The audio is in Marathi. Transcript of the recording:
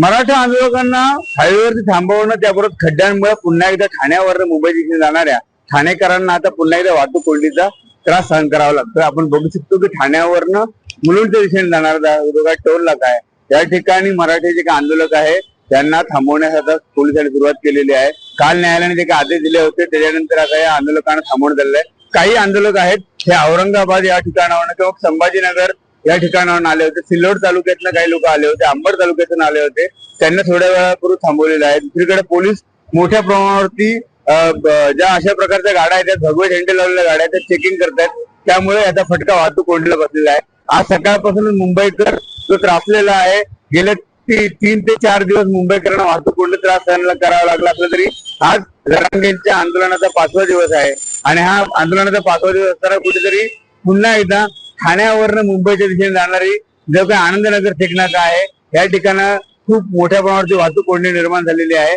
मराठा आंदोलकांना हायवेवरती थांबवणं, त्याबरोबर खड्ड्यांमुळे पुन्हा एकदा ठाण्यावर मुंबई दिशेने जाणाऱ्या ठाणेकरांना आता पुन्हा एकदा वाहतूक कोंडीचा त्रास सहन करावा लागतोय। आपण बघू शकतो की ठाण्यावरनं मुलुंडच्या दिशेने जाणारा टोल नाका आहे, या ठिकाणी मराठी जे काही आंदोलक आहे त्यांना थांबवण्यासाठी पोलिसांनी सुरुवात केलेली आहे। काल न्यायालयाने जे काही आदेश दिले होते त्याच्यानंतर आता या आंदोलकांना थांबवण्यात आलेलं आहे। काही आंदोलक आहेत हे औरंगाबाद या ठिकाणावरून किंवा संभाजीनगर या ठिकाणावरून आले होते, सिल्लोड तालुक्यातनं काही लोक आले होते, अंबड तालुक्यातून आले होते, त्यांना थोड्या वेळापूर्वी थांबवलेलं आहे। दुसरीकडे पोलीस मोठ्या प्रमाणावरती ज्या अशा प्रकारच्या गाड्या आहेत, भगवे झेंडे लावलेल्या गाड्या आहेत, त्या चेकिंग करतायत, त्यामुळे याचा फटका वाहतूक कोंडीला बसलेला आहे। आज सकाळपासून मुंबईकर जो त्रासलेला आहे, गेले 3 ते 4 दिवस मुंबईकरांना वाहतूक कोंडी त्रास सहन करावा लागला असला तरी आज जरांगेंच्या आंदोलनाचा 5वा दिवस आहे आणि हा आंदोलनाचा 5वा दिवस असताना कुठेतरी पुन्हा एकदा ठाण्यावरनं मुंबईच्या दिशेने जाणारी जो काही आनंदनगर चेकनाका आहे या ठिकाणी खूप मोठ्या प्रमाणावरती वाहतूक कोंडी निर्माण झालेली आहे।